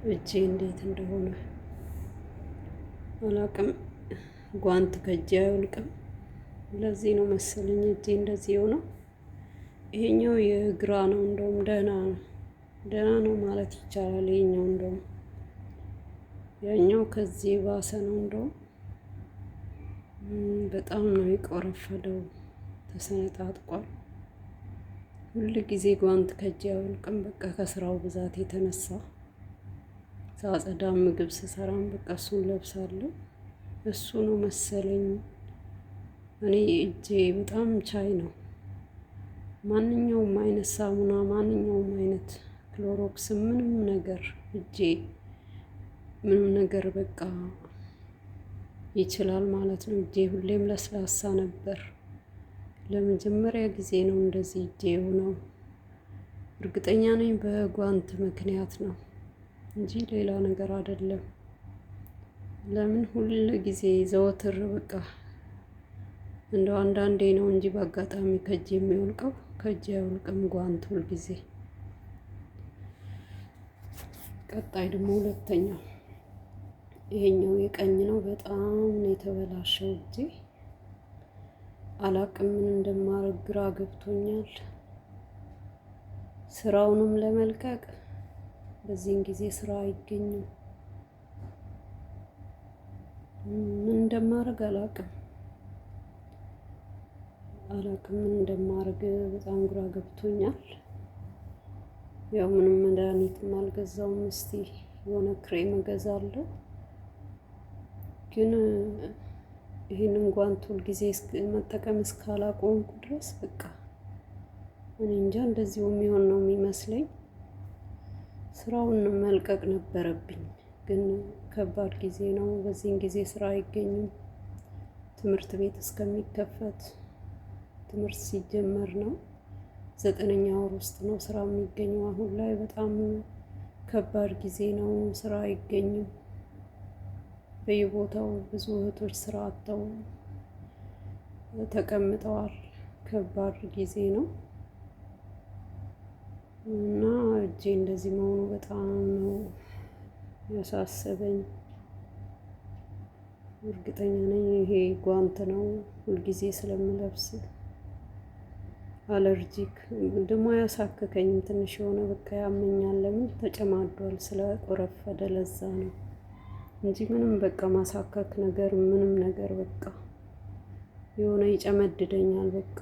እጄ እንዴት እንደሆነ አላቅም። ጓንት ከእጄ አይወልቅም። ለዚህ ነው መሰለኝ እጄ እንደዚህ የሆነው። ይሄኛው የግራ ነው፣ እንደውም ደህና ነው፣ ደህና ነው ማለት ይቻላል። ይሄኛው እንደውም ያኛው ከዚህ የባሰ ነው። እንደውም በጣም ነው የቆረፈደው፣ ተሰነጣጥቋል። ሁል ጊዜ ጓንት ከእጄ አይወልቅም። በቃ ከስራው ብዛት የተነሳ ሳጸዳም ምግብ ስሰራም በቃ እሱን ለብሳለሁ። እሱ ነው መሰለኝ። እኔ እጄ በጣም ቻይ ነው። ማንኛውም አይነት ሳሙና፣ ማንኛውም አይነት ክሎሮክስ፣ ምንም ነገር እጄ ምንም ነገር በቃ ይችላል ማለት ነው። እጄ ሁሌም ለስላሳ ነበር። ለመጀመሪያ ጊዜ ነው እንደዚህ እጄ የሆነው። እርግጠኛ ነኝ በጓንት ምክንያት ነው እንጂ ሌላ ነገር አይደለም። ለምን ሁል ጊዜ ዘወትር በቃ እንደው አንዳንዴ ነው እንጂ በአጋጣሚ ከእጅ የሚወልቀው፣ ከእጅ አይወልቅም ጓንት ሁል ጊዜ። ቀጣይ ደግሞ ሁለተኛው ይሄኛው የቀኝ ነው። በጣም ነው የተበላሸው እጄ። አላቅም ምን እንደማደርግ ግራ ገብቶኛል። ስራውንም ለመልቀቅ በዚህን ጊዜ ስራ አይገኝም። ምን እንደማደርግ አላቅም። ምን እንደማደርግ በጣም ግራ ገብቶኛል። ያው ምንም መድኃኒትም አልገዛውም። እስቲ የሆነ ክሬም እገዛለሁ። ግን ይሄንን ጓንት ሁል ጊዜ መጠቀም እስካላቆምኩ ድረስ በቃ እኔ እንጃ እንደዚሁ የሚሆን ነው የሚመስለኝ። ስራውን መልቀቅ ነበረብኝ፣ ግን ከባድ ጊዜ ነው። በዚህን ጊዜ ስራ አይገኝም። ትምህርት ቤት እስከሚከፈት ትምህርት ሲጀመር ነው። 9ኛ ወር ውስጥ ነው ስራ የሚገኘው። አሁን ላይ በጣም ከባድ ጊዜ ነው። ስራ አይገኝም። በየቦታው ብዙ እህቶች ስራ አጥተው ተቀምጠዋል። ከባድ ጊዜ ነው እና እጄ እንደዚህ መሆኑ በጣም ነው ያሳሰበኝ። እርግጠኛ ነኝ ይሄ ጓንት ነው፣ ሁልጊዜ ስለምለብስ። አለርጂክ ደግሞ አያሳክከኝም። ትንሽ የሆነ በቃ ያመኛል። ለምን ተጨማዷል ስለቆረፈደ፣ ለዛ ነው እንጂ ምንም በቃ ማሳከክ ነገር ምንም ነገር በቃ የሆነ ይጨመድደኛል በቃ